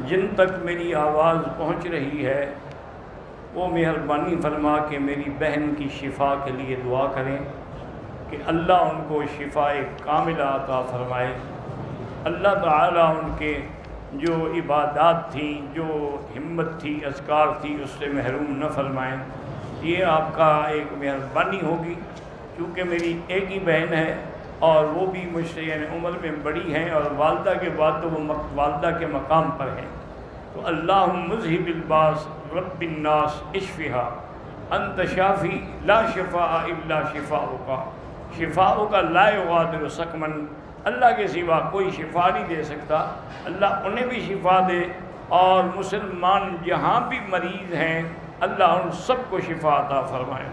جن تک میری آواز پہنچ رہی ہے وہ مہربانی فرما کے میری بہن کی شفا کے لیے دعا کریں کہ اللہ ان کو شفاء کاملہ عطا فرمائے۔ اللہ تعالیٰ ان کے جو عبادات تھیں، جو ہمت تھی، اذکار تھی، اس سے محروم نہ فرمائیں۔ یہ آپ کا ایک مہربانی ہوگی، کیونکہ میری ایک ہی بہن ہے اور وہ بھی مجھ سے یعنی عمر میں بڑی ہیں، اور والدہ کے بعد تو وہ والدہ کے مقام پر ہیں۔ تو اللہم مذہب الباس رب الناس اشفہا انت شافی لا شفاء الا شفاؤک، شفاؤک لا یغادر سقما، اللہ کے سوا کوئی شفا نہیں دے سکتا۔ اللہ انہیں بھی شفا دے، اور مسلمان جہاں بھی مریض ہیں اللہ ان سب کو شفا عطا فرمائے۔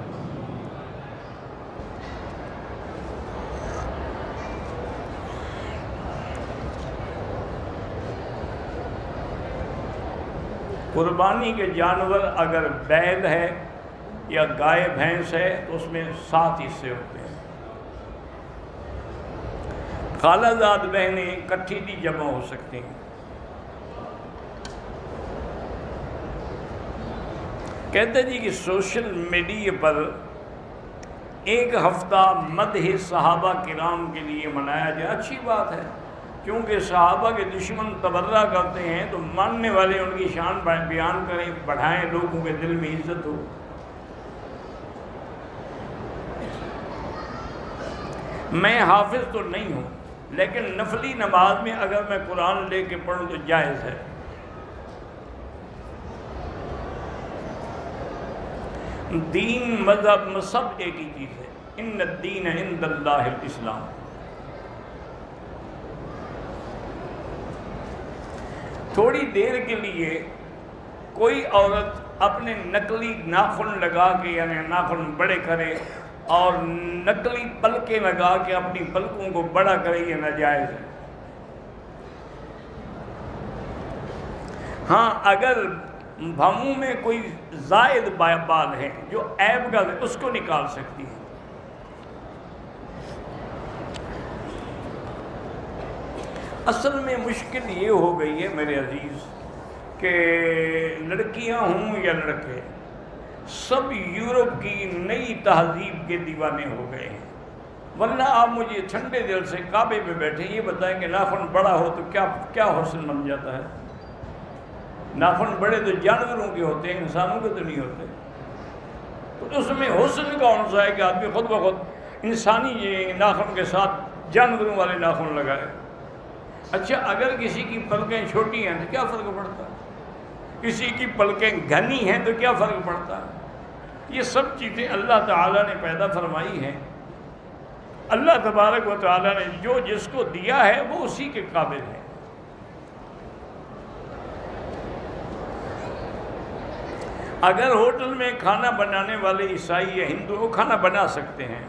قربانی کے جانور اگر بیل ہے یا گائے بھینس ہے تو اس میں 7 حصے ہوتے ہیں۔ خالہ زاد بہنیں کٹھی بھی جمع ہو سکتی ہیں۔ کہتے جی کہ سوشل میڈیا پر ایک ہفتہ مدح صحابہ کرام کے لیے منایا جائے، اچھی بات ہے، کیونکہ صحابہ کے دشمن تبرہ کرتے ہیں تو ماننے والے ان کی شان بیان کریں، بڑھائیں، لوگوں کے دل میں عزت ہو۔ میں حافظ تو نہیں ہوں، لیکن نفلی نماز میں اگر میں قرآن لے کے پڑھوں تو جائز ہے۔ دین مذہب سب ایک ہی چیز ہے، ان الدین عند اللہ الاسلام۔ تھوڑی دیر کے لیے کوئی عورت اپنے نقلی ناخن لگا کے یعنی ناخن بڑے کرے اور نقلی پلکیں لگا کے اپنی پلکوں کو بڑا کرے، یہ ناجائز ہے۔ ہاں اگر بھووں میں کوئی زائد بال ہے جو عیب کا ہے اس کو نکال سکتی ہے۔ اصل میں مشکل یہ ہو گئی ہے میرے عزیز کہ لڑکیاں ہوں یا لڑکے، سب یورپ کی نئی تہذیب کے دیوانے ہو گئے ہیں۔ ورنہ آپ مجھے ٹھنڈے دل سے کعبے پہ بیٹھے یہ بتائیں کہ ناخن بڑا ہو تو کیا حسن بن جاتا ہے؟ ناخن بڑے تو جانوروں کے ہوتے ہیں، انسانوں کے تو نہیں ہوتے۔ تو اس میں حسن کون سا ہے کہ آدمی خود بخود انسانی ناخن کے ساتھ جانوروں والے ناخن لگائے؟ اچھا اگر کسی کی پلکیں چھوٹی ہیں تو کیا فرق پڑتا ہے؟ کسی کی پلکیں گھنی ہیں تو کیا فرق پڑتا ہے؟ یہ سب چیزیں اللہ تعالیٰ نے پیدا فرمائی ہیں۔ اللہ تبارک و تعالیٰ نے جو جس کو دیا ہے وہ اسی کے قابل ہے۔ اگر ہوٹل میں کھانا بنانے والے عیسائی یا ہندو وہ کھانا بنا سکتے ہیں،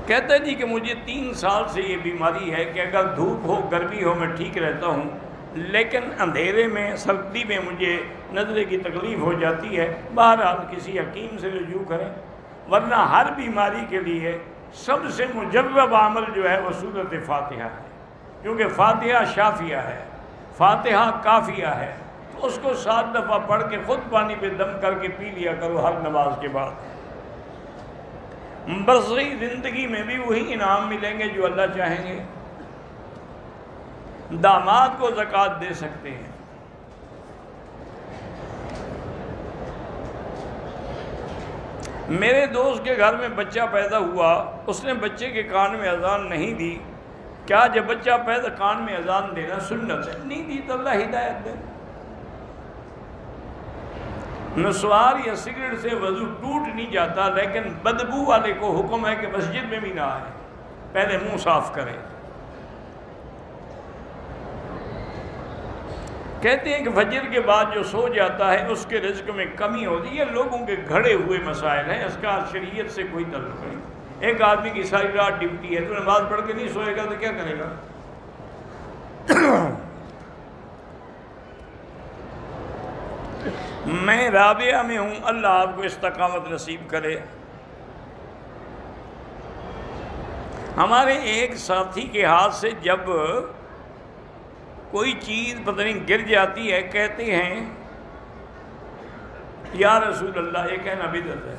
کہتا ہے جی کہ مجھے 3 سال سے یہ بیماری ہے کہ اگر دھوپ ہو گرمی ہو میں ٹھیک رہتا ہوں، لیکن اندھیرے میں سردی میں مجھے نظرے کی تکلیف ہو جاتی ہے۔ بہرحال کسی حکیم سے رجوع کریں، ورنہ ہر بیماری کے لیے سب سے مجرب عمل جو ہے وہ سورۃ فاتحہ ہے، کیونکہ فاتحہ شافیہ ہے، فاتحہ کافیہ ہے۔ تو اس کو 7 دفعہ پڑھ کے خود پانی پہ دم کر کے پی لیا کرو ہر نماز کے بعد۔ برزخی زندگی میں بھی وہی انعام ملیں گے جو اللہ چاہیں گے۔ داماد کو زکوٰۃ دے سکتے ہیں۔ میرے دوست کے گھر میں بچہ پیدا ہوا، اس نے بچے کے کان میں اذان نہیں دی۔ کیا جب بچہ پیدا کان میں اذان دینا سنت ہے؟ نہیں دی تو اللہ ہدایت دے۔ نسوار یا سگریٹ سے وضو ٹوٹ نہیں جاتا، لیکن بدبو والے کو حکم ہے کہ مسجد میں بھی نہ آئے، پہلے منہ صاف کرے۔ کہتے ہیں کہ فجر کے بعد جو سو جاتا ہے اس کے رزق میں کمی ہوتی ہے۔ یہ لوگوں کے گھڑے ہوئے مسائل ہیں، اس کا شریعت سے کوئی تعلق نہیں۔ ایک آدمی کی ساری رات ڈیوٹی ہے، تو نماز پڑھ کے نہیں سوئے گا تو کیا کرے گا؟ میں رابعہ میں ہوں، اللہ آپ کو استقامت نصیب کرے۔ ہمارے ایک ساتھی کے ہاتھ سے جب کوئی چیز پتہ نہیں گر جاتی ہے، کہتے ہیں یا رسول اللہ، یہ کہنا بدعت ہے۔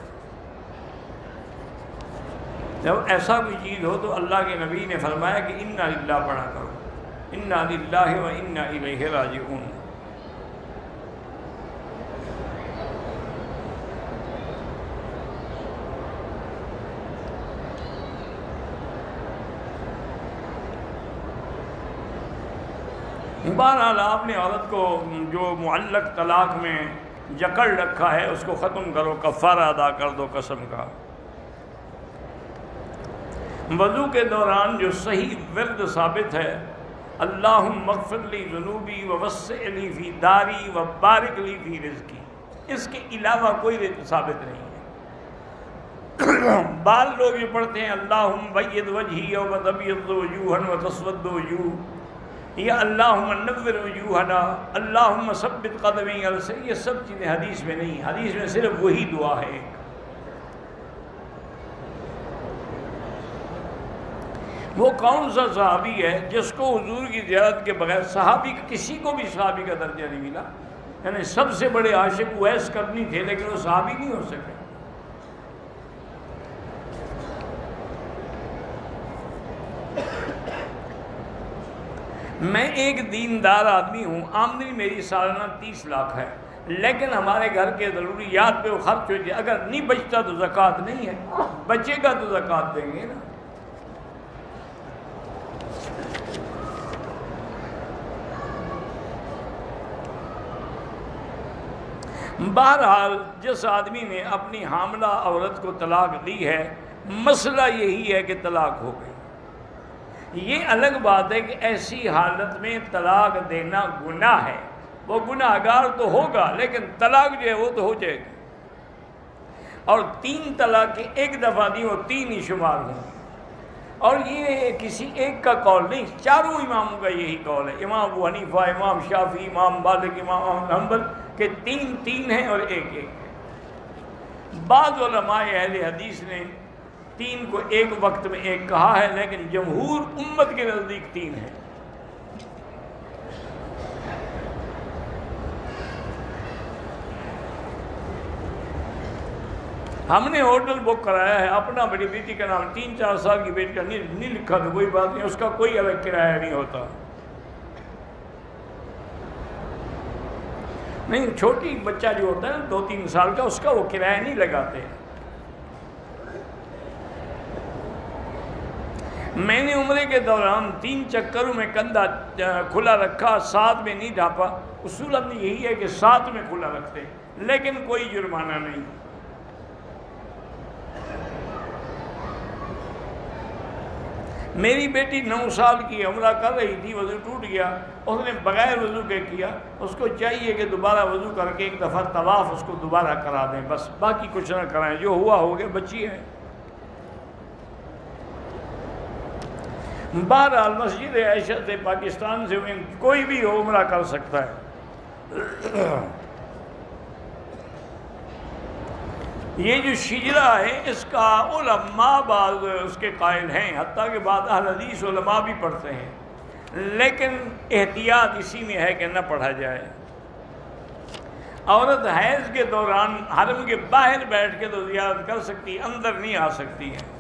جب ایسا کوئی چیز ہو تو اللہ کے نبی نے فرمایا کہ انا للہ پڑھا کرو، انا للہ و انا الیہ راجعون۔ بہرحال آپ نے عورت کو جو معلق طلاق میں جکڑ رکھا ہے اس کو ختم کرو، کفارہ ادا کر دو قسم کا۔ وضو کے دوران جو صحیح ورد ثابت ہے، اللہم اغفر لی ذنوبی ووسع لی فی داری وبارک لی فی رزقی، اس کے علاوہ کوئی ثابت نہیں ہے۔ بعض لوگ یہ پڑھتے ہیں اللہم بید وجہی وتبیض وجوہا وتسود وجوہ، یا اللہم نور وجوہنا، اللہم ثبت قدمی، یہ سب چیزیں حدیث میں نہیں۔ حدیث میں صرف وہی دعا ہے ایک۔ وہ کون سا صحابی ہے جس کو حضور کی زیارت کے بغیر، صحابی کسی کو بھی صحابی کا درجہ نہیں ملا، یعنی سب سے بڑے عاشق اویس کرنی تھے لیکن وہ صحابی نہیں ہو سکے۔ میں ایک دیندار آدمی ہوں، آمدنی میری سالانہ 30 لاکھ ہے، لیکن ہمارے گھر کے ضروریات پہ وہ خرچ ہو جائے، اگر نہیں بچتا تو زکوٰۃ نہیں ہے، بچے گا تو زکوٰۃ دیں گے نا۔ بہرحال جس آدمی نے اپنی حاملہ عورت کو طلاق دی ہے، مسئلہ یہی ہے کہ طلاق ہو گئی۔ یہ الگ بات ہے کہ ایسی حالت میں طلاق دینا گناہ ہے، وہ گناہ گار تو ہوگا لیکن طلاق جو ہے وہ تو ہو جائے گی، اور 3 طلاق کی ایک دفعہ دی وہ 3 ہی شمار ہوں گی۔ اور یہ کسی ایک کا قول نہیں، چاروں اماموں کا یہی قول ہے، امام ابو حنیفہ، امام شافعی، امام مالک، امام احمد بن حنبل، کہ 3 ہیں اور 1 ہے۔ بعض علماء اہل حدیث نے 3 کو ایک وقت میں 1 کہا ہے، لیکن جمہور امت کے نزدیک 3 ہے۔ ہم نے ہوٹل بک کرایا ہے اپنا، بڑی بیٹی کا نام، 3-4 سال کی بیٹی کا نہیں لکھا تو کوئی بات نہیں، اس کا کوئی الگ کرایہ نہیں ہوتا۔ نہیں، چھوٹی بچہ جو ہوتا ہے 2-3 سال کا، اس کا وہ کرایہ نہیں لگاتے۔ میں نے عمرے کے دوران 3 چکروں میں کندھا کھلا رکھا، 7 میں نہیں ڈھانپا۔ اصول ہم یہی ہے کہ 7 میں کھلا رکھتے، لیکن کوئی جرمانہ نہیں۔ میری بیٹی 9 سال کی عمرہ کر رہی تھی، وضو ٹوٹ گیا، اس نے بغیر وضو کے کیا، اس کو چاہیے کہ دوبارہ وضو کر کے 1 دفعہ طواف اس کو دوبارہ کرا دیں، بس باقی کچھ نہ کرائیں، جو ہوا ہو گیا، بچی ہے۔ بہرحال مسجد عائشہ سے، پاکستان سے کوئی بھی عمرہ کر سکتا ہے۔ یہ جو شجرہ ہے اس کا علماء بعض اس کے قائل ہیں، حتیٰ کہ بعض اہل حدیث علماء بھی پڑھتے ہیں، لیکن احتیاط اسی میں ہے کہ نہ پڑھا جائے۔ عورت حیض کے دوران حرم کے باہر بیٹھ کے تو زیارت کر سکتی، اندر نہیں آ سکتی ہے۔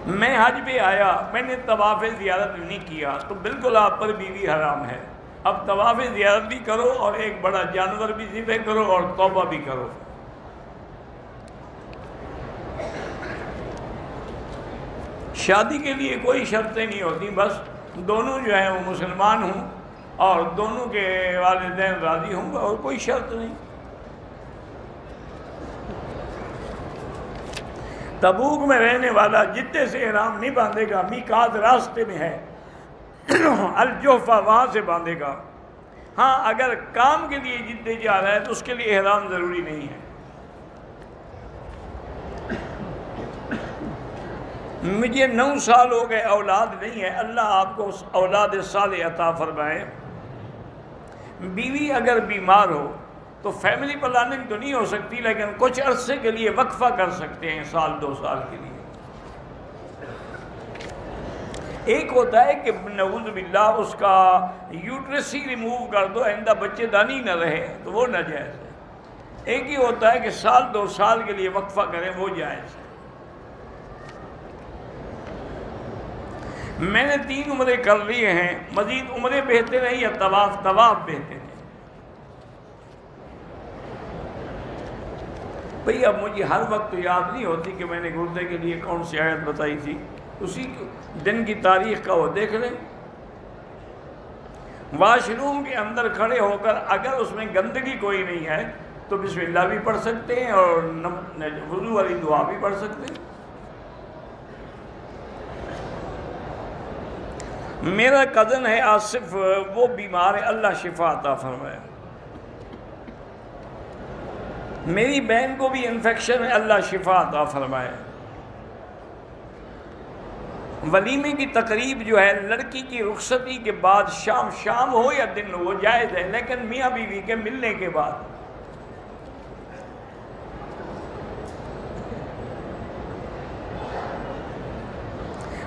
میں حج پہ آیا، میں نے طواف زیارت نہیں کیا تو بالکل آپ پر بیوی حرام ہے۔ اب طواف زیارت بھی کرو اور ایک بڑا جانور بھی ذبح کرو اور توبہ بھی کرو۔ شادی کے لیے کوئی شرطیں نہیں ہوتی، بس دونوں جو ہیں وہ مسلمان ہوں اور دونوں کے والدین راضی ہوں، اور کوئی شرط نہیں۔ تبوک میں رہنے والا جدے سے احرام نہیں باندھے گا، میقات راستے میں ہے، الجحفہ وہاں سے باندھے گا۔ ہاں اگر کام کے لیے جدے جا رہا ہے تو اس کے لیے احرام ضروری نہیں ہے۔ مجھے 9 سال ہو گئے، اولاد نہیں ہے، اللہ آپ کو اولاد صالح عطا فرمائے۔ بیوی اگر بیمار ہو، تو فیملی پلاننگ تو نہیں ہو سکتی، لیکن کچھ عرصے کے لیے وقفہ کر سکتے ہیں، سال 2 سال کے لیے۔ ایک ہوتا ہے کہ نعوذ باللہ اس کا یوٹرس ہی ریموو کر دو، آئندہ بچے دانی نہ رہے، تو وہ ناجائز ہے۔ ایک ہی ہوتا ہے کہ سال 2 سال کے لیے وقفہ کریں، وہ جائز ہے۔ میں نے 3 عمرے کر لیے ہیں، مزید عمرے بہتر ہیں یا طواف بہتر ہیں؟ بھئی اب مجھے ہر وقت تو یاد نہیں ہوتی کہ میں نے گردے کے لیے کون سی آیت بتائی تھی، اسی دن کی تاریخ کا وہ دیکھ لیں۔ واش روم کے اندر کھڑے ہو کر اگر اس میں گندگی کوئی نہیں ہے تو بسم اللہ بھی پڑھ سکتے ہیں اور وضو والی دعا بھی پڑھ سکتے ہیں۔ میرا کزن ہے آصف، وہ بیمار ہے، اللہ شفا عطا فرمائے۔ میری بہن کو بھی انفیکشن ہے، اللہ شفا عطا فرمائے۔ ولیمے کی تقریب جو ہے لڑکی کی رخصتی کے بعد شام ہو یا دن ہو، وہ جائز ہے، لیکن میاں بیوی کے ملنے کے بعد۔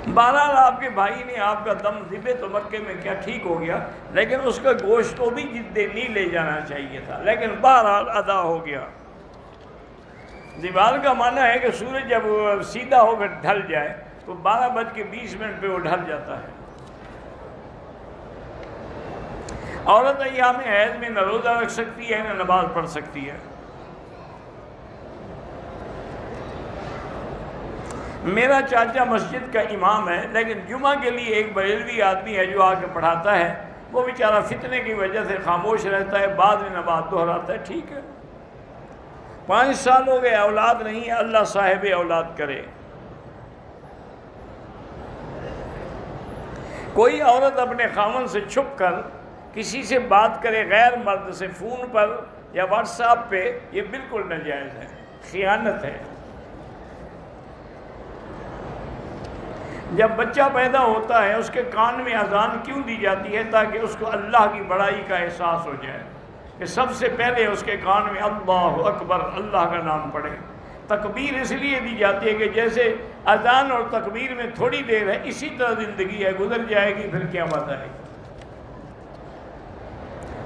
بہرحال آپ کے بھائی نے آپ کا دم ذبح تو مکے میں کیا ٹھیک ہو گیا، لیکن اس کا گوشت تو بھی جدے نہیں لے جانا چاہیے تھا، لیکن بہرحال ادا ہو گیا۔ زوال کا معنی ہے کہ سورج جب سیدھا ہو کر ڈھل جائے تو 12:20 پہ وہ ڈھل جاتا ہے۔ عورت ایام حیض میں نہ روزہ رکھ سکتی ہے نہ نماز پڑھ سکتی ہے۔ میرا چاچا مسجد کا امام ہے، لیکن جمعہ کے لیے ایک بریلوی آدمی ہے جو آ کے پڑھاتا ہے، وہ بیچارہ فتنے کی وجہ سے خاموش رہتا ہے، بعد میں نماز دہراتا ہے۔ ٹھیک ہے، 5 سال ہو گئے، اولاد نہیں ہے، اللہ صاحب اولاد کرے۔ کوئی عورت اپنے خاوند سے چھپ کر کسی سے بات کرے غیر مرد سے، فون پر یا واٹس ایپ پہ، یہ بالکل ناجائز ہے، خیانت ہے۔ جب بچہ پیدا ہوتا ہے اس کے کان میں اذان کیوں دی جاتی ہے؟ تاکہ اس کو اللہ کی بڑائی کا احساس ہو جائے، کہ سب سے پہلے اس کے کان میں اللہ اکبر، اللہ کا نام پڑھے۔ تکبیر اس لیے دی جاتی ہے کہ جیسے اذان اور تکبیر میں تھوڑی دیر ہے، اسی طرح زندگی ہے، گزر جائے گی، پھر قیامت آئے گی۔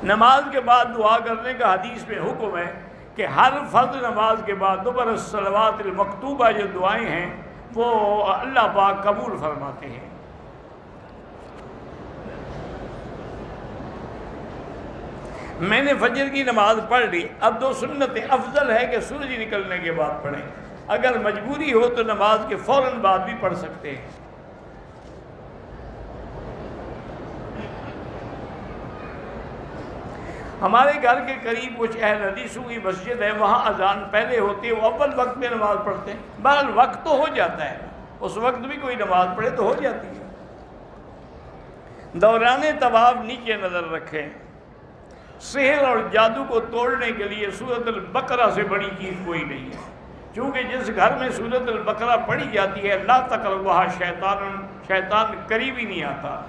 نماز کے بعد دعا کرنے کا حدیث میں حکم ہے کہ ہر فرض نماز کے بعد دبر الصلوات المکتوبہ جو دعائیں ہیں وہ اللہ پاک قبول فرماتے ہیں۔ میں نے فجر کی نماز پڑھ لی، اب 2 سنتیں، افضل ہے کہ سورج نکلنے کے بعد پڑھیں، اگر مجبوری ہو تو نماز کے فوراً بعد بھی پڑھ سکتے ہیں۔ ہمارے گھر کے قریب کچھ اہل حدیثوں کی مسجد ہے، وہاں اذان پہلے ہوتی ہے، وہ اول وقت میں نماز پڑھتے ہیں۔ بہرحال وقت تو ہو جاتا ہے، اس وقت بھی کوئی نماز پڑھے تو ہو جاتی ہے۔ دوران طواف نیچے نظر رکھیں۔ سحر اور جادو کو توڑنے کے لیے سورۃ البقرہ سے بڑی چیز کوئی نہیں ہے، چونکہ جس گھر میں سورۃ البقرہ پڑھی جاتی ہے لا تقربھا شیطان قریب ہی نہیں آتا۔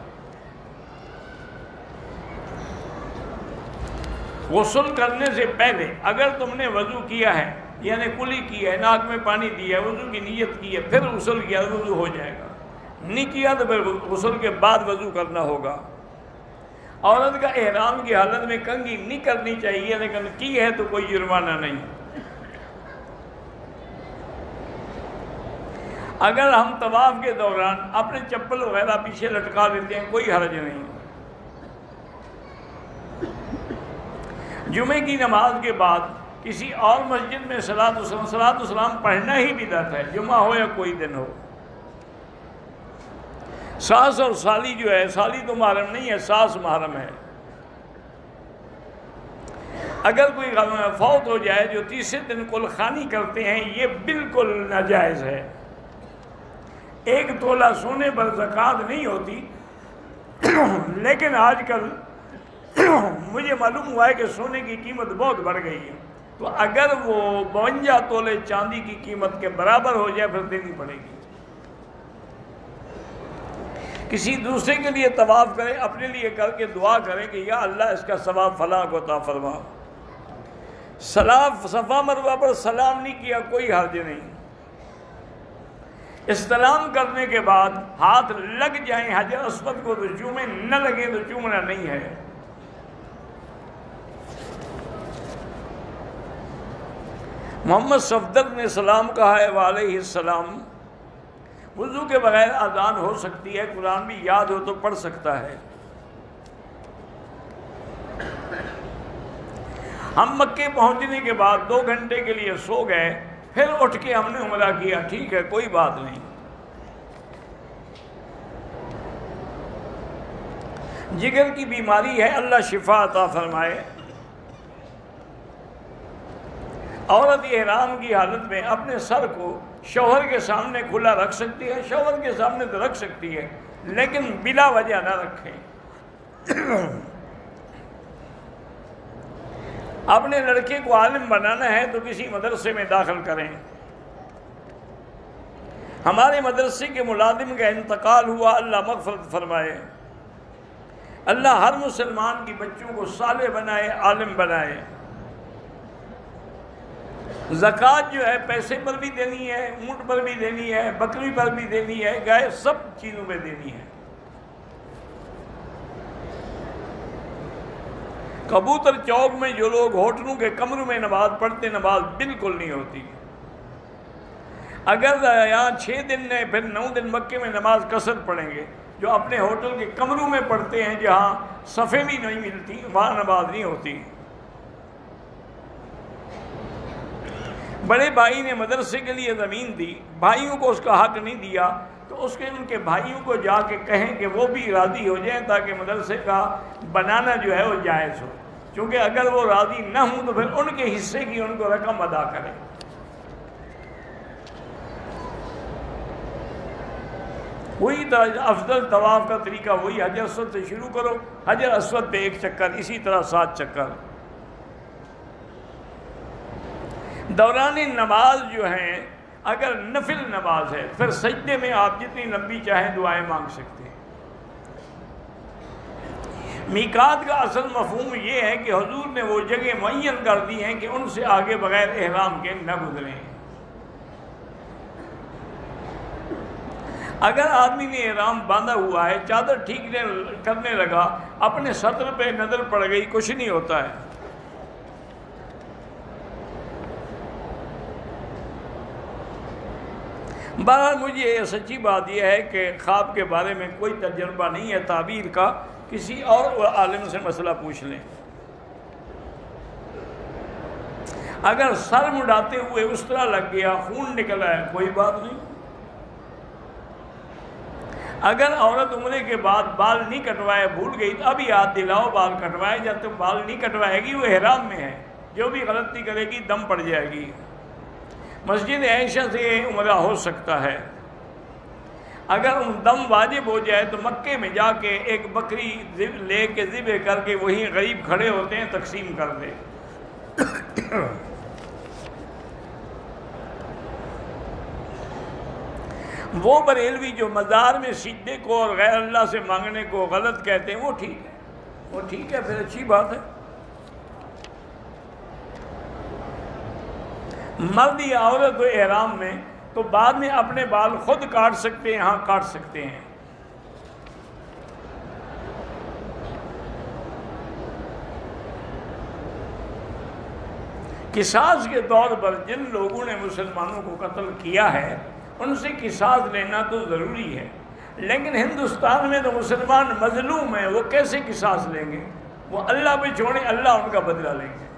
غسل کرنے سے پہلے اگر تم نے وضو کیا ہے، یعنی کلی کی ہے، ناک میں پانی دیا ہے، وضو کی نیت کی ہے، پھر غسل کیا، وضو ہو جائے گا۔ نہیں کیا تو پھر غسل کے بعد وضو کرنا ہوگا۔ عورت کا احرام کی حالت میں کنگھی نہیں کرنی چاہیے، لیکن کی ہے تو کوئی جرمانہ نہیں۔ اگر ہم طواف کے دوران اپنے چپل وغیرہ پیچھے لٹکا لیتے ہیں کوئی حرج نہیں۔ جمعے کی نماز کے بعد کسی اور مسجد میں صلاۃ و سلام پڑھنا ہی بدعت ہے، جمعہ ہو یا کوئی دن ہو۔ ساس اور سالی جو ہے، سالی تو محرم نہیں ہے، ساس محرم ہے۔ اگر کوئی فوت ہو جائے جو 30 دن کل خوانی کرتے ہیں، یہ بالکل ناجائز ہے۔ 1 تولہ سونے پر زکوٰۃ نہیں ہوتی، لیکن آج کل مجھے معلوم ہوا ہے کہ سونے کی قیمت بہت بڑھ گئی ہے، تو اگر وہ 52 تولے چاندی کی قیمت کے برابر ہو جائے پھر دینی پڑے گی۔ کسی دوسرے کے لیے طواف کریں، اپنے لیے کر کے دعا کریں کہ یا اللہ اس کا ثواب فلاں کو عطا فرما۔ صفا مروہ پر سلام نہیں کیا، کوئی حرج نہیں۔ استلام کرنے کے بعد ہاتھ لگ جائیں حجر اسود کو تو چومیں، نہ لگے تو چومنا نہیں ہے۔ محمد صفدر نے سلام کہا ہے وعلیہ السلام۔ وضو کے بغیر اذان ہو سکتی ہے، قرآن بھی یاد ہو تو پڑھ سکتا ہے۔ ہم مکے پہنچنے کے بعد 2 گھنٹے کے لیے سو گئے، پھر اٹھ کے ہم نے عمرہ کیا، ٹھیک ہے، کوئی بات نہیں۔ جگر کی بیماری ہے، اللہ شفا عطا فرمائے۔ عورت احرام کی حالت میں اپنے سر کو شوہر کے سامنے کھلا رکھ سکتی ہے، شوہر کے سامنے تو رکھ سکتی ہے، لیکن بلا وجہ نہ رکھیں۔ اپنے لڑکے کو عالم بنانا ہے تو کسی مدرسے میں داخل کریں۔ ہمارے مدرسے کے ملازم کا انتقال ہوا، اللہ مغفرت فرمائے۔ اللہ ہر مسلمان کی بچوں کو صالح بنائے، عالم بنائے۔ زکوٰۃ جو ہے پیسے پر بھی دینی ہے، اونٹ پر بھی دینی ہے، بکری پر بھی دینی ہے، گائے، سب چیزوں پہ دینی ہے۔ کبوتر چوک میں جو لوگ ہوٹلوں کے کمروں میں نماز پڑھتے، نماز بالکل نہیں ہوتی۔ اگر یہاں 6 دن نے پھر 9 دن مکے میں نماز قصر پڑھیں گے۔ جو اپنے ہوٹل کے کمروں میں پڑھتے ہیں جہاں صفیں بھی نہیں ملتی، وہاں نماز نہیں ہوتی۔ بڑے بھائی نے مدرسے کے لیے زمین دی، بھائیوں کو اس کا حق نہیں دیا، تو ان کے بھائیوں کو جا کے کہیں کہ وہ بھی راضی ہو جائیں تاکہ مدرسے کا بنانا جو ہے وہ جائز ہو، کیونکہ اگر وہ راضی نہ ہوں تو پھر ان کے حصے کی ان کو رقم ادا کریں۔ وہی افضل طواف کا طریقہ وہی، حجر اسود سے شروع کرو، حجر اسود پہ 1 چکر، اسی طرح 7 چکر۔ دوران نماز جو ہیں اگر نفل نماز ہے پھر سجدے میں آپ جتنی لمبی چاہیں دعائیں مانگ سکتے ہیں۔ میقات کا اصل مفہوم یہ ہے کہ حضور نے وہ جگہ معین کر دی ہیں کہ ان سے آگے بغیر احرام کے نہ گزریں۔ اگر آدمی نے احرام باندھا ہوا ہے، چادر ٹھیک کرنے لگا، اپنے سطر پہ نظر پڑ گئی، کچھ نہیں ہوتا ہے۔ بہرحال مجھے سچی بات یہ ہے کہ خواب کے بارے میں کوئی تجربہ نہیں ہے تعبیر کا، کسی اور عالم سے مسئلہ پوچھ لیں۔ اگر سر مڈاتے ہوئے اس طرح لگ گیا، خون نکلا ہے، کوئی بات نہیں۔ اگر عورت عمرے کے بعد بال نہیں کٹوائے بھول گئی تو ابھی یاد دلاؤ بال کٹوائے، جب تک بال نہیں کٹوائے گی وہ احرام میں ہے، جو بھی غلطی کرے گی دم پڑ جائے گی۔ مسجد عائشہ سے عمرہ ہو سکتا ہے۔ اگر دم واجب ہو جائے تو مکے میں جا کے ایک بکری لے کے ذبح کر کے وہیں غریب کھڑے ہوتے ہیں، تقسیم کر دے۔ وہ بریلوی جو مزار میں سجدے کو اور غیر اللہ سے مانگنے کو غلط کہتے ہیں، وہ ٹھیک ہے، پھر اچھی بات ہے۔ مرد یا عورت ہو احرام میں تو بعد میں اپنے بال خود کاٹ سکتے ہیں، ہاں کاٹ سکتے ہیں۔ قصاص کے طور پر جن لوگوں نے مسلمانوں کو قتل کیا ہے ان سے قصاص لینا تو ضروری ہے، لیکن ہندوستان میں تو مسلمان مظلوم ہیں، وہ کیسے قصاص لیں گے؟ وہ اللہ پہ چھوڑیں، اللہ ان کا بدلہ لیں گے۔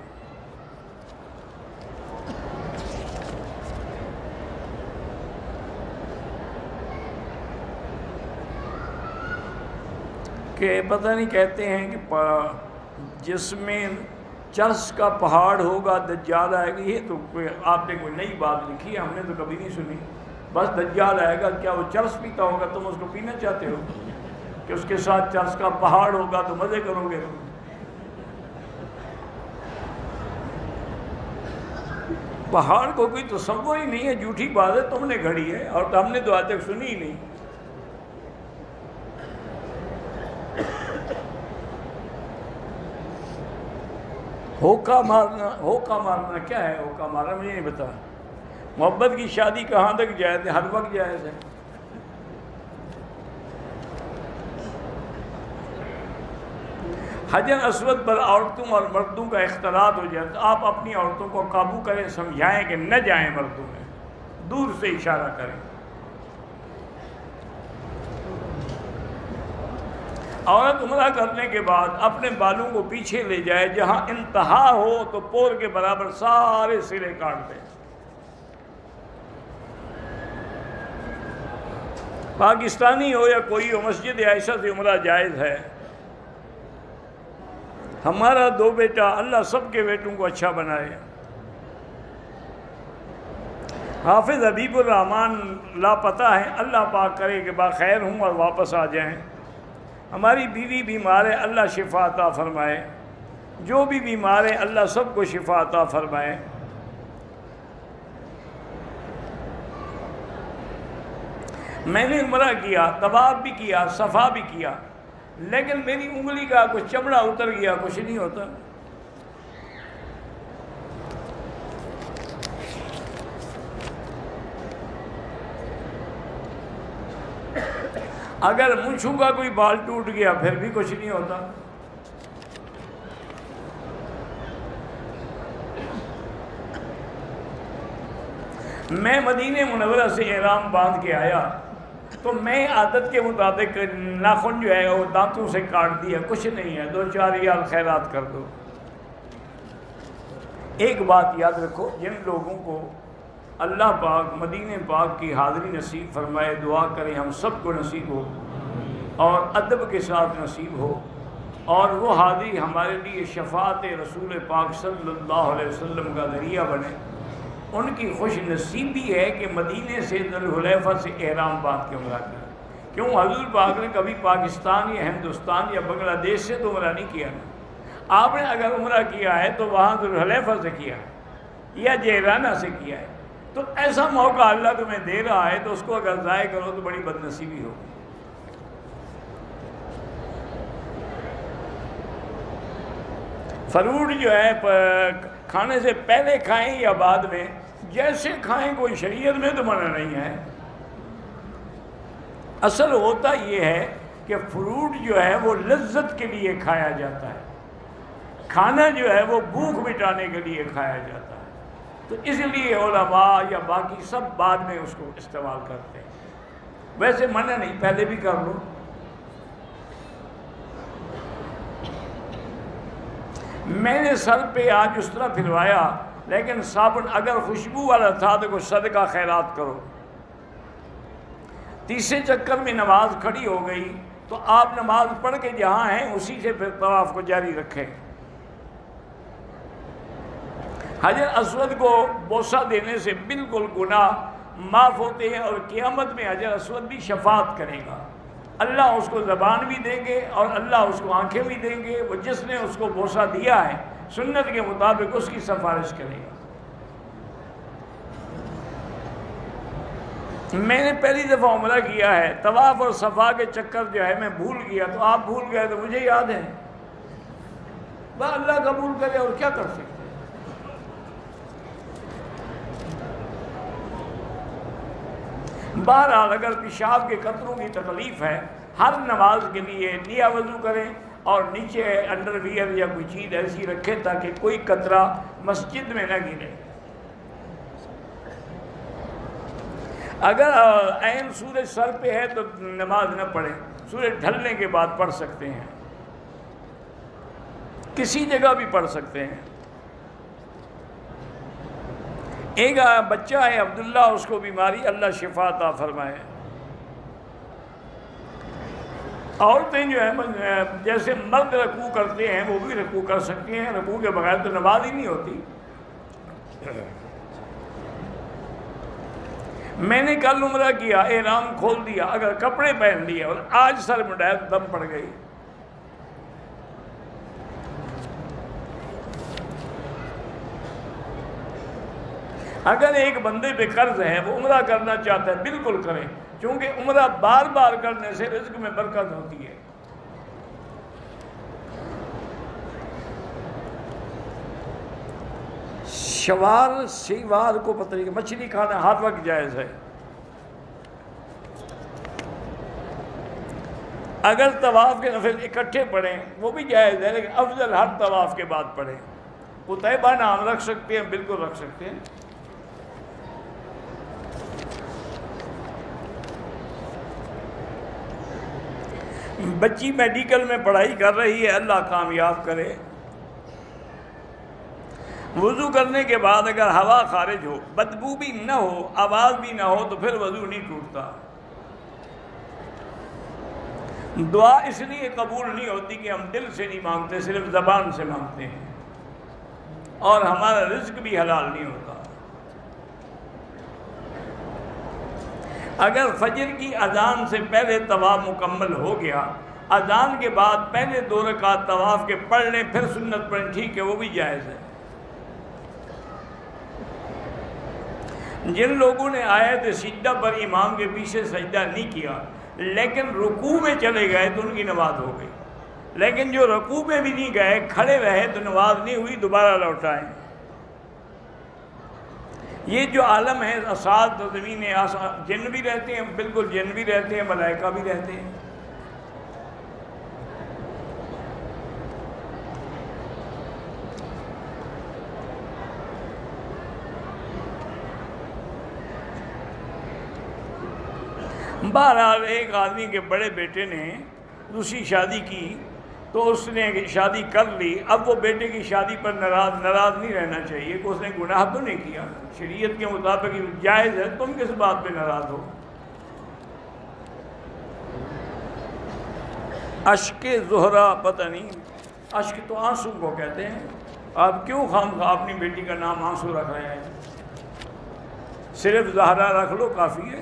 کہ پتہ نہیں کہتے ہیں کہ جس میں چرس کا پہاڑ ہوگا دجال آئے گا، یہ تو آپ نے کوئی نئی بات لکھی ہے، ہم نے تو کبھی نہیں سنی۔ بس دجال آئے گا، کیا وہ چرس پیتا ہوگا؟ تم اس کو پینا چاہتے ہو کہ اس کے ساتھ چرس کا پہاڑ ہوگا تو مزے کرو گے؟ پہاڑ کو کوئی تصور ہی نہیں ہے، جھوٹی بات ہے، تم نے گھڑی ہے، اور ہم نے تو آج تک سنی ہی نہیں۔ ہوکا مارنا کیا ہے؟ ہوکا مارنا مجھے نہیں پتا. محبت کی شادی کہاں تک جائز ہے؟ ہر وقت جائز ہے. حجر اسود پر عورتوں اور مردوں کا اختلاط ہو جائے تو آپ اپنی عورتوں کو قابو کریں، سمجھائیں کہ نہ جائیں مردوں میں، دور سے اشارہ کریں. عورت عمرہ کرنے کے بعد اپنے بالوں کو پیچھے لے جائے، جہاں انتہا ہو تو پور کے برابر سارے سرے کاٹ دیں. پاکستانی ہو یا کوئی ہو، مسجد عائشہ سے عمرہ جائز ہے. ہمارا 2 بیٹا، اللہ سب کے بیٹوں کو اچھا بنائے. حافظ حبیب الرحمان لاپتہ ہیں، اللہ پاک کرے کہ باخیر ہوں اور واپس آ جائیں. ہماری بیوی بیمار ہے، اللہ شفا عطا فرمائے. جو بھی بیمار ہے اللہ سب کو شفا عطا فرمائے. میں نے عمرہ کیا، طواف بھی کیا، صفا بھی کیا، لیکن میری انگلی کا کچھ چمڑا اتر گیا. کچھ نہیں ہوتا. اگر مونچھوں کا کوئی بال ٹوٹ گیا پھر بھی کچھ نہیں ہوتا. میں مدینہ منورہ سے احرام باندھ کے آیا تو میں عادت کے مطابق ناخن جو ہے وہ دانتوں سے کاٹ دیا. کچھ نہیں ہے، 2-4 ریال خیرات کر دو. ایک بات یاد رکھو، جن لوگوں کو اللہ پاک مدینہ پاک کی حاضری نصیب فرمائے، دعا کریں ہم سب کو نصیب ہو اور ادب کے ساتھ نصیب ہو، اور وہ حاضری ہمارے لیے شفاعت رسول پاک صلی اللہ علیہ وسلم کا ذریعہ بنے. ان کی خوش نصیبی ہے کہ مدینے سے ذوالحلیفہ سے احرام باندھ کے عمرہ کیا. کیوں؟ حضور پاک نے کبھی پاکستان یا ہندوستان یا بنگلہ دیش سے تو عمرہ نہیں کیا نا. آپ نے اگر عمرہ کیا ہے تو وہاں ذوالحلیفہ سے کیا یا جیرانہ سے کیا ہے. تو ایسا موقع اللہ تمہیں دے رہا ہے تو اس کو اگر ضائع کرو تو بڑی بد نصیبی ہوگی. فروٹ جو ہے کھانے سے پہلے کھائیں یا بعد میں، جیسے کھائیں، کوئی شریعت میں تو منع نہیں ہے. اصل ہوتا یہ ہے کہ فروٹ جو ہے وہ لذت کے لیے کھایا جاتا ہے، کھانا جو ہے وہ بھوک مٹانے کے لیے کھایا جاتا ہے. تو اس لیے علماء یا باقی سب بعد میں اس کو استعمال کرتے ہیں. ویسے منع نہیں، پہلے بھی کر لو. میں نے سر پہ آج اس طرح پھروایا، لیکن صابن اگر خوشبو والا تھا تو کچھ صدقہ خیرات کرو. تیسرے چکر میں نماز کھڑی ہو گئی تو آپ نماز پڑھ کے جہاں ہیں اسی سے پھر طواف کو جاری رکھیں. حجر اسود کو بوسہ دینے سے بالکل گناہ معاف ہوتے ہیں، اور قیامت میں حجر اسود بھی شفاعت کرے گا. اللہ اس کو زبان بھی دیں گے اور اللہ اس کو آنکھیں بھی دیں گے. وہ جس نے اس کو بوسہ دیا ہے سنت کے مطابق اس کی سفارش کرے گا. میں نے پہلی دفعہ عمرہ کیا ہے، طواف اور صفا کے چکر جو ہے میں بھول گیا، تو آپ بھول گئے تو مجھے یاد ہے. بس اللہ قبول کرے، اور کیا کر سکتے ہیں. بہرحال اگر پیشاب کے قطروں کی تکلیف ہے، ہر نماز کے لیے نیا وضو کریں اور نیچے انڈر ویئر یا کوئی چیز ایسی رکھیں تاکہ کوئی قطرہ مسجد میں نہ گرے. اگر عین سورج سر پہ ہے تو نماز نہ پڑھیں، سورج ڈھلنے کے بعد پڑھ سکتے ہیں، کسی جگہ بھی پڑھ سکتے ہیں. ایک بچہ ہے عبداللہ، اس کو بیماری، اللہ شفا عطا فرمائے. عورتیں جو ہیں جیسے مرد رکوع کرتے ہیں وہ بھی رکوع کر سکتی ہیں، رکوع کے بغیر تو نماز ہی نہیں ہوتی. میں نے کل عمرہ کیا، احرام کھول دیا، اگر کپڑے پہن لیے اور آج سر مڈایا تو دم پڑ گئی. اگر ایک بندے پہ قرض ہے، وہ عمرہ کرنا چاہتا ہے، بالکل کریں، کیونکہ عمرہ بار بار کرنے سے رزق میں برکت ہوتی ہے. شوار شیوار کو پتہ نہیں کہ مچھلی کھانا ہر وقت جائز ہے. اگر طواف کے نفل اکٹھے پڑھیں وہ بھی جائز ہے، لیکن افضل ہر طواف کے بعد پڑھیں. قطیبہ نام رکھ سکتے ہیں، بالکل رکھ سکتے ہیں. بچی میڈیکل میں پڑھائی کر رہی ہے، اللہ کامیاب کرے. وضو کرنے کے بعد اگر ہوا خارج ہو، بدبو بھی نہ ہو، آواز بھی نہ ہو، تو پھر وضو نہیں ٹوٹتا. دعا اس لیے قبول نہیں ہوتی کہ ہم دل سے نہیں مانگتے، صرف زبان سے مانگتے ہیں، اور ہمارا رزق بھی حلال نہیں ہوتا. اگر فجر کی اذان سے پہلے طواف مکمل ہو گیا، اذان کے بعد پہلے 2 رکعت طواف کے پڑھ لیں، پھر سنت پڑھیں، ٹھیک ہے، وہ بھی جائز ہے. جن لوگوں نے آیت سجدہ پر امام کے پیچھے سجدہ نہیں کیا لیکن رکوع میں چلے گئے تو ان کی نماز ہو گئی، لیکن جو رکوع میں بھی نہیں گئے، کھڑے رہے، تو نماز نہیں ہوئی، دوبارہ لوٹائیں. یہ جو عالم ہے اساد و زمین، جن بھی رہتے ہیں، بالکل جن بھی رہتے ہیں، ملائکہ بھی رہتے ہیں. بہرحال ایک آدمی کے بڑے بیٹے نے دوسری شادی کی تو اس نے شادی کر لی. اب وہ بیٹے کی شادی پر ناراض نہیں رہنا چاہیے کہ اس نے گناہ تو نہیں کیا، شریعت کے مطابق جائز ہے، تم کس بات پہ ناراض ہو. اشک زہرا، پتہ نہیں، اشک تو آنسو کو کہتے ہیں. آپ کیوں خواہ اپنی بیٹی کا نام آنسو رکھ رہے ہیں؟ صرف زہرا رکھ لو، کافی ہے.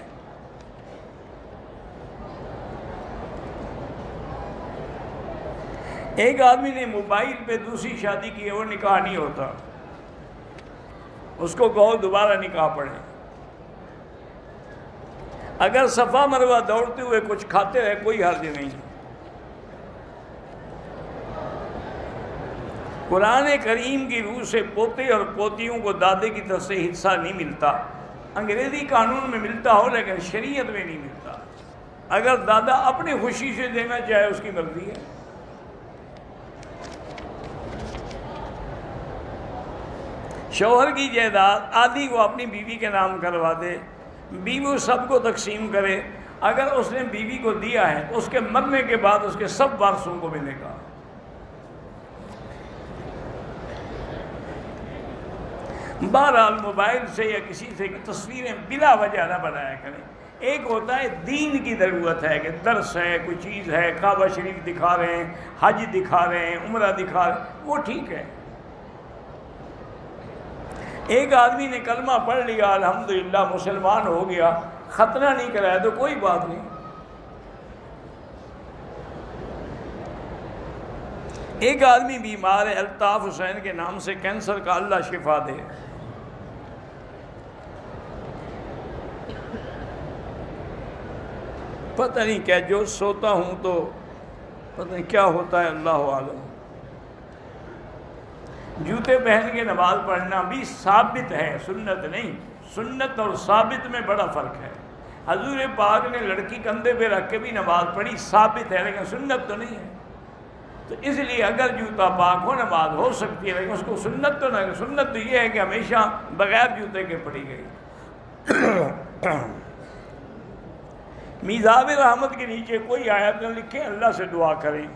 ایک آدمی نے موبائل پہ دوسری شادی کی ہے، وہ نکاح نہیں ہوتا، اس کو کہو دوبارہ نکاح پڑھیں. اگر صفا مروہ دوڑتے ہوئے کچھ کھاتے رہے کوئی حرج نہیں. قرآن کریم کی روح سے پوتے اور پوتیوں کو دادے کی طرف سے حصہ نہیں ملتا. انگریزی قانون میں ملتا ہو لیکن شریعت میں نہیں ملتا. اگر دادا اپنی خوشی سے دینا چاہے اس کی مرضی ہے. شوہر کی جائیداد آدھی وہ اپنی بیوی کے نام کروا دے، بیوی سب کو تقسیم کرے. اگر اس نے بیوی کو دیا ہے تو اس کے مرنے کے بعد اس کے سب وارثوں کو ملے گا. بہرحال موبائل سے یا کسی سے تصویریں بلا وجہ نہ بنایا کریں. ایک ہوتا ہے دین کی ضرورت ہے کہ درس ہے، کوئی چیز ہے، کعبہ شریف دکھا رہے ہیں، حج دکھا رہے ہیں، عمرہ دکھا رہے ہیں، وہ ٹھیک ہے. ایک آدمی نے کلمہ پڑھ لیا، الحمدللہ مسلمان ہو گیا، ختنہ نہیں کرایا تو کوئی بات نہیں. ایک آدمی بیمار ہے، الطاف حسین کے نام سے، کینسر کا، اللہ شفا دے. پتہ نہیں کیا، جو سوتا ہوں تو پتہ نہیں کیا ہوتا ہے، اللہ عالم. جوتے پہن کے نماز پڑھنا بھی ثابت ہے، سنت نہیں. سنت اور ثابت میں بڑا فرق ہے. حضور پاک نے لڑکی کندھے پہ رکھ کے بھی نماز پڑھی، ثابت ہے، لیکن سنت تو نہیں ہے. تو اس لیے اگر جوتا پاک ہو نماز ہو سکتی ہے، لیکن اس کو سنت تو نہیں. سنت تو یہ ہے کہ ہمیشہ بغیر جوتے کے پڑھی گئی. میزاب رحمت کے نیچے کوئی آیت نہ لکھیں، اللہ سے دعا کریں.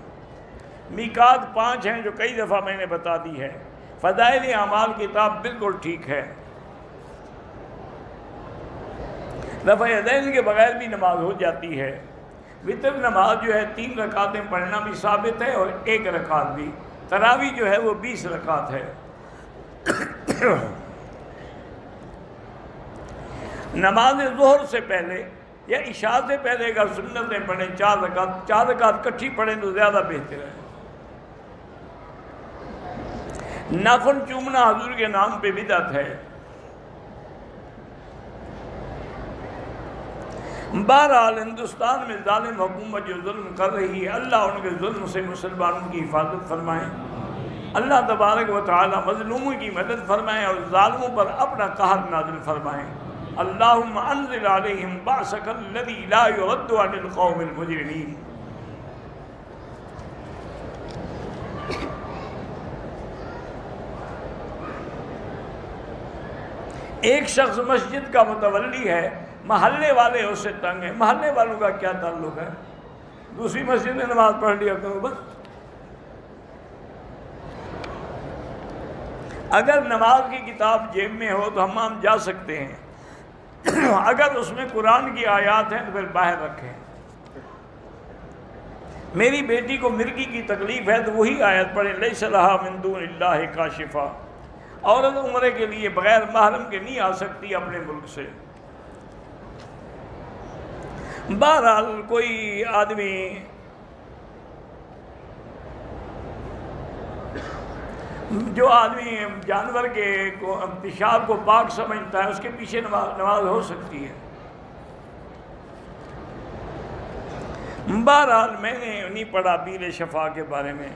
میقات 5 ہیں جو کئی دفعہ میں نے بتا دی ہے. فضائل اعمال کتاب بالکل ٹھیک ہے. رفع یدین کے بغیر بھی نماز ہو جاتی ہے. وتر نماز جو ہے 3 رکعتیں پڑھنا بھی ثابت ہے، اور 1 رکعت بھی. تراویح جو ہے وہ 20 رکعت ہے. نماز ظہر سے پہلے یا عشاء سے پہلے اگر سنتیں پڑھیں 4 رکعت کٹھی پڑھیں تو زیادہ بہتر ہے. ناخن چومنا حضور کے نام پہ بدعت ہے. بہرحال ہندوستان میں ظالم حکومت جو ظلم کر رہی ہے، اللہ ان کے ظلم سے مسلمانوں کی حفاظت فرمائے. اللہ تبارک و تعالی مظلوموں کی مدد فرمائیں اور ظالموں پر اپنا قہر نازل فرمائیں۔ اللہم انزل علیہم بأسک الذی لا یرد عن القوم المجرمین۔ ایک شخص مسجد کا متولی ہے، محلے والے اس سے تنگ ہیں۔ محلے والوں کا کیا تعلق ہے؟ دوسری مسجد میں نماز پڑھ لیا کرو بس۔ اگر نماز کی کتاب جیب میں ہو تو حمام جا سکتے ہیں، اگر اس میں قرآن کی آیات ہیں تو پھر باہر رکھیں۔ میری بیٹی کو مرگی کی تکلیف ہے تو وہی آیت پڑھیں، لیس لہا من دون اللہ کاشفا۔ عورت عمرے کے لیے بغیر محرم کے نہیں آ سکتی اپنے ملک سے۔ بہرحال کوئی آدمی جو آدمی جانور کے پیشاب کو پاک سمجھتا ہے اس کے پیچھے نماز ہو سکتی ہے۔ بہرحال میں نے نہیں پڑھا بیر شفا کے بارے میں۔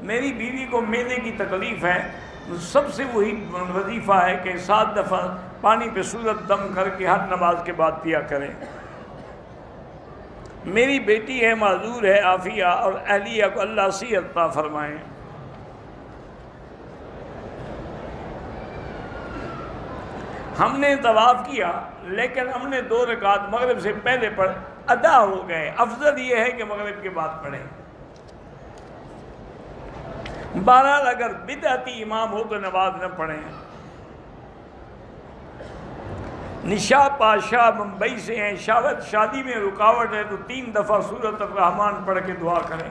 میری بیوی کو معدے کی تکلیف ہے، سب سے وہی وظیفہ ہے کہ 7 دفعہ پانی پہ سورت دم کر کے ہر نماز کے بعد پیا کریں۔ میری بیٹی ہے، معذور ہے، عافیہ اور اہلیہ کو اللہ صحت عطا فرمائیں۔ ہم نے طواف کیا لیکن ہم نے 2 رکعت مغرب سے پہلے پڑھ ادا ہو گئے، افضل یہ ہے کہ مغرب کے بعد پڑھیں۔ بہرحال اگر بدعتی امام ہو تو نماز نہ پڑھیں۔ نشا پاشا ممبئی سے ہیں، شادی میں رکاوٹ ہے تو 3 دفعہ سورۃ الرحمن پڑھ کے دعا کریں۔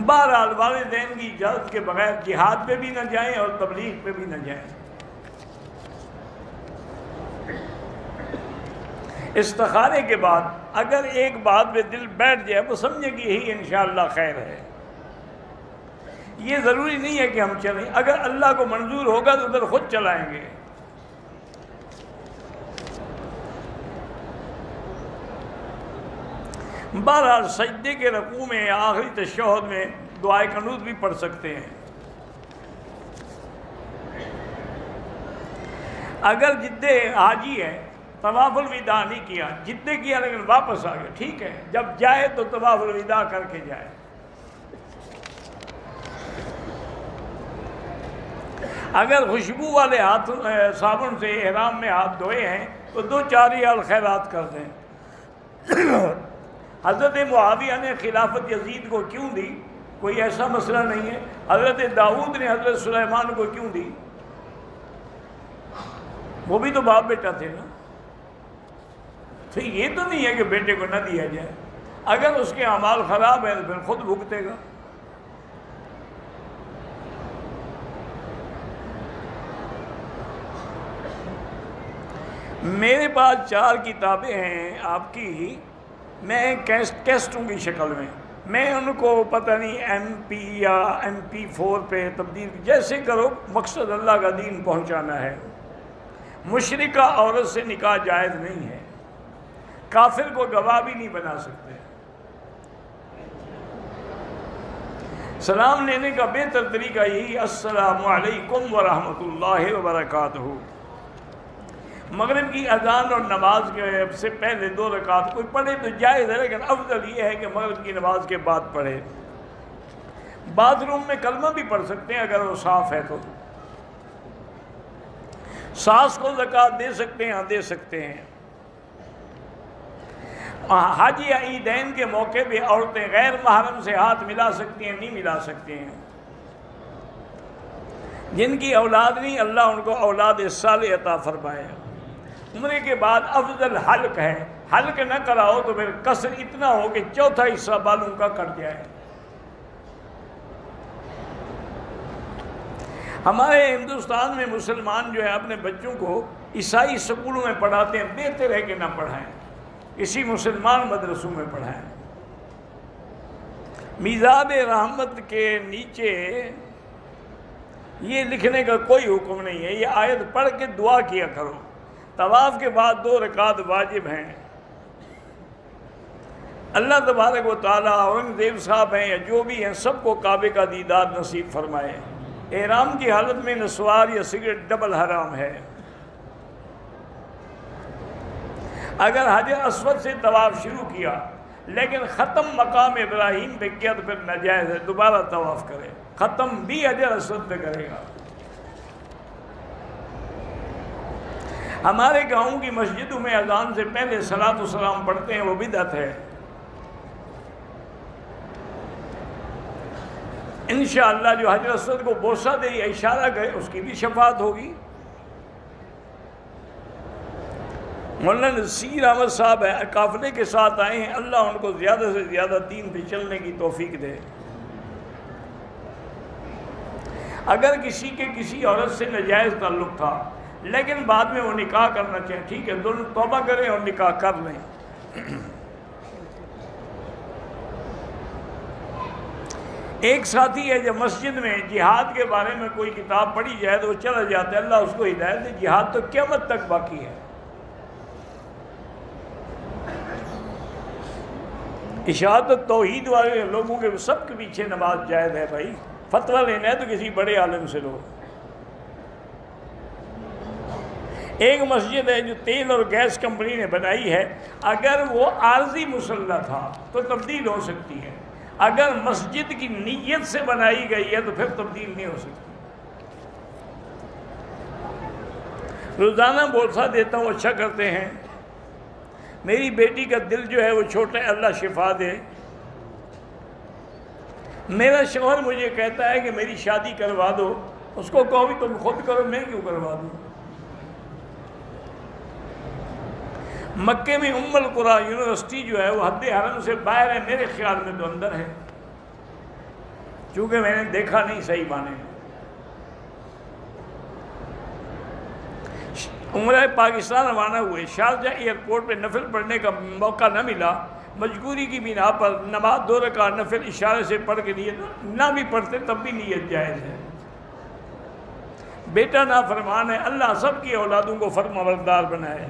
بہرحال والدین کی اجازت کے بغیر جہاد پہ بھی نہ جائیں اور تبلیغ پہ بھی نہ جائیں۔ استخارے کے بعد اگر ایک بات پہ دل بیٹھ جائے وہ سمجھے کہ یہی انشاءاللہ خیر ہے۔ یہ ضروری نہیں ہے کہ ہم چلیں، اگر اللہ کو منظور ہوگا تو ادھر خود چلائیں گے۔ بہرحال سجدے کے رکوع میں یا آخری تشہد میں دعائے قنوت بھی پڑھ سکتے ہیں۔ اگر جدے حاجی ہے، طواف الوداع نہیں کیا، جدے کیا لیکن واپس آ گیا، ٹھیک ہے، جب جائے تو طواف الوداع کر کے جائے۔ اگر خوشبو والے ہاتھ صابن سے احرام میں ہاتھ دھوئے ہیں تو 2-4 ریال خیرات کر دیں۔ حضرت معاویہ نے خلافت یزید کو کیوں دی؟ کوئی ایسا مسئلہ نہیں ہے۔ حضرت داؤد نے حضرت سلیمان کو کیوں دی؟ وہ بھی تو باپ بیٹا تھے نا۔ تو یہ تو نہیں ہے کہ بیٹے کو نہ دیا جائے، اگر اس کے اعمال خراب ہیں تو پھر خود بھگتے گا۔ میرے پاس 4 کتابیں ہیں آپ کی، میں کیسٹوں کی شکل میں ان کو پتہ نہیں MP یا MP4 پہ تبدیل، جیسے کرو، مقصد اللہ کا دین پہنچانا ہے۔ مشرکہ عورت سے نکاح جائز نہیں ہے، کافر کو گواہ بھی نہیں بنا سکتے۔ سلام لینے کا بہتر طریقہ یہی، السلام علیکم ورحمۃ اللہ وبرکاتہ۔ مغرب کی اذان اور نماز کے سے پہلے 2 رکعت کوئی پڑھے تو جائز ہے، لیکن افضل یہ ہے کہ مغرب کی نماز کے بعد پڑھے۔ باتھ روم میں کلمہ بھی پڑھ سکتے ہیں اگر وہ صاف ہے تو۔ ساس کو زکوٰۃ دے سکتے ہیں؟ ہاں دے سکتے ہیں۔ حج یا عیدین کے موقع پہ عورتیں غیر محرم سے ہاتھ ملا سکتی ہیں؟ نہیں ملا سکتے ہیں۔ جن کی اولاد نہیں، اللہ ان کو اولاد صالح عطا فرمائے۔ عمرے کے بعد افضل حلق ہے، حلق نہ کراؤ تو پھر قصر اتنا ہو کہ 1/4 حصہ بالوں کا کٹ جائے۔ ہمارے ہندوستان میں مسلمان جو ہے اپنے بچوں کو عیسائی اسکولوں میں پڑھاتے ہیں، بہتر ہے کہ نہ پڑھائیں، اسی مسلمان مدرسوں میں پڑھائیں۔ میزاب رحمت کے نیچے یہ لکھنے کا کوئی حکم نہیں ہے، یہ آیت پڑھ کے دعا کیا کرو، طواف کے بعد 2 رکعت واجب ہیں۔ اللہ تبارک و تعالیٰ اورنگزیب صاحب ہیں یا جو بھی ہیں سب کو کعبے کا دیدار نصیب فرمائے۔ احرام کی حالت میں نسوار یا سگریٹ ڈبل حرام ہے۔ اگر حجر اسود سے طواف شروع کیا لیکن ختم مقام ابراہیم پہ کیا تو پھر ناجائز ہے، دوبارہ طواف کرے، ختم بھی حجر اسود پہ کرے گا۔ ہمارے گاؤں کی مسجدوں میں اذان سے پہلے صلاۃ و سلام پڑھتے ہیں، وہ بدعت ہے۔ انشاءاللہ جو حجر اسود کو بوسہ دے یا اشارہ کرے اس کی بھی شفاعت ہوگی۔ مولانا نصیر احمد صاحب ہے، قافلے کے ساتھ آئے ہیں، اللہ ان کو زیادہ سے زیادہ دین پہ چلنے کی توفیق دے۔ اگر کسی کے کسی عورت سے ناجائز تعلق تھا لیکن بعد میں وہ نکاح کرنا چاہیں، ٹھیک ہے، دونوں توبہ کریں اور نکاح کر لیں۔ ایک ساتھی ہے جب مسجد میں جہاد کے بارے میں کوئی کتاب پڑھی جائے تو وہ چلا جاتا ہے، اللہ اس کو ہدایت دے، جہاد تو قیامت تک باقی ہے۔ اشاعت توحید والے لوگوں کے سب کے پیچھے نماز جائز ہے بھائی، فتویٰ لینا ہے تو کسی بڑے عالم سے لو۔ ایک مسجد ہے جو تیل اور گیس کمپنی نے بنائی ہے، اگر وہ عارضی مسلح تھا تو تبدیل ہو سکتی ہے، اگر مسجد کی نیت سے بنائی گئی ہے تو پھر تبدیل نہیں ہو سکتی۔ روزانہ بولسا دیتا ہوں، اچھا کرتے ہیں۔ میری بیٹی کا دل جو ہے وہ چھوٹا ہے، اللہ شفا دے۔ میرا شوہر مجھے کہتا ہے کہ میری شادی کروا دو، اس کو کہو بھی تم خود کرو، میں کیوں کروا دوں۔ مکے میں ام القریٰ یونیورسٹی جو ہے وہ حد حرم سے باہر ہے، میرے خیال میں تو اندر ہے، چونکہ میں نے دیکھا نہیں صحیح معنی میں۔ عمرہ پاکستان روانہ ہوئے، شارجہ ایئرپورٹ پہ نفل پڑھنے کا موقع نہ ملا، مجبوری کی بنا پر نماز 2 رکعت نفل اشارے سے پڑھ کے نیت، نہ بھی پڑھتے تب بھی نیت جائز ہے۔ بیٹا نافرمان ہے، اللہ سب کی اولادوں کو فرما بردار بنائے۔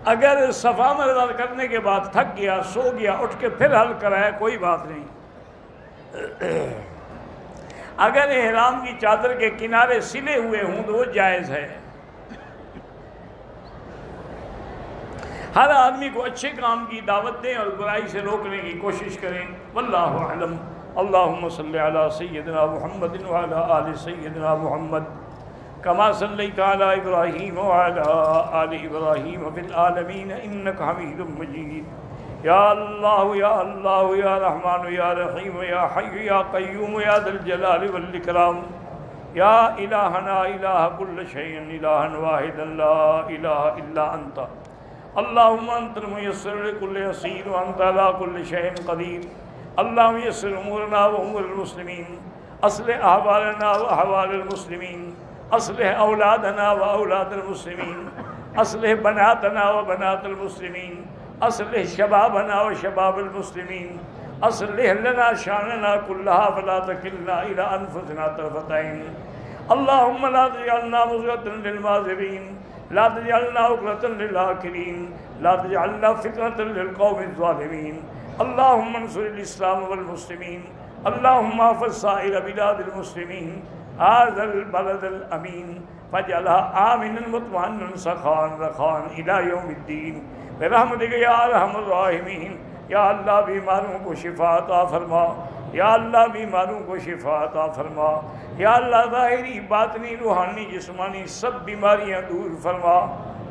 اگر صفا مروا کرنے کے بعد تھک گیا، سو گیا، اٹھ کے پھر حل کرایا، کوئی بات نہیں۔ اگر احرام کی چادر کے کنارے سلے ہوئے ہوں تو وہ جائز ہے۔ ہر آدمی کو اچھے کام کی دعوت دیں اور برائی سے روکنے کی کوشش کریں۔ واللہ اعلم۔ اللہم صلی علی سیدنا محمد وعلی آل سیدنا محمد کما صلیت علی ابراہیم وعلی آل ابراہیم فی العالمین انک حمید مجید۔ یا اللہ یا اللہ یا رحمان یا رحیم یا حی یا قیوم یا ذا الجلال والاکرام، یا الہنا الہ کل شیء الہا واحدا لا الہ الا انت، اللہم انت المیسر لکل یسیر وانت علی کل شیء قدیر۔ اللہم یسر امورنا و امور المسلمین، اصلح احوالنا و احوال المسلمین، اصلح اولادنا و اولاد المسلمین، اصلح بناتنا و بنات المسلمین، اصلح شبابنا و شباب المسلمین، اصلح لنا شاننا کلہا فلا تکلنا الی انفسنا طرفۃ عین۔ اللہم لا تجعلنا مضرۃ للماذرین، لا تجعلنا عقرۃ للآکرین، لا تجعلنا فتنۃ للقوم الظالمین۔ اللہم انصر الاسلام والمسلمین، اللہم احفظ سائر بلاد المسلمین، هذا البلد الامین فاجعلها آمنا مطمئنا سخاء رخاء الى یوم الدین برحمتک یا ارحم الراحمین۔ یا اللہ بیماروں کو شفا عطا فرما، یا اللہ بیماروں کو شفا عطا فرما، یا اللہ ظاہری باطنی روحانی جسمانی سب بیماریاں دور فرما،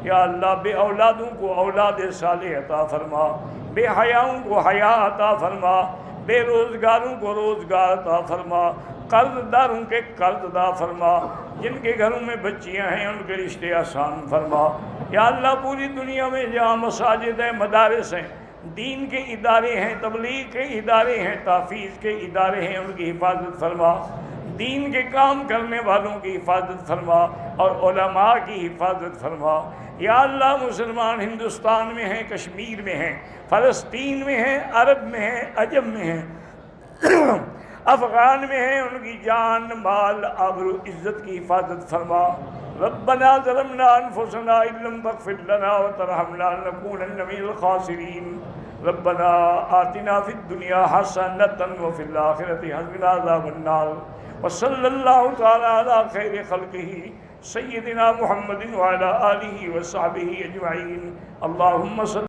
یا اللہ بے اولادوں کو اولاد صالح عطا فرما، بے حیاؤں کو حیا عطا فرما، بے روزگاروں کو روزگار عطا فرما، قرض داروں کے قرض ادا فرما، جن کے گھروں میں بچیاں ہیں ان کے رشتے آسان فرما۔ یا اللہ پوری دنیا میں جہاں مساجد ہیں، مدارس ہیں، دین کے ادارے ہیں، تبلیغ کے ادارے ہیں، تحفیظ کے ادارے ہیں، ان کی حفاظت فرما، دین کے کام کرنے والوں کی حفاظت فرما اور علماء کی حفاظت فرما۔ یا اللہ مسلمان ہندوستان میں ہیں، کشمیر میں ہیں، فلسطین میں ہیں، عرب میں ہیں، عجم میں ہیں، افغان میں ہیں، ان کی جان مال آبرو عزت کی حفاظت فرما۔ ربنا ظلمنا أنفسنا إن لم تغفر لنا وترحمنا لنكونن من الخاسرين ربنا آتنا في الدنيا حسنة وفي الآخرة حسنة عذاب النار وصلى الله تعالى على خير خلقه سيدنا محمد وعلى آله وصحبه أجمعين اللهم صل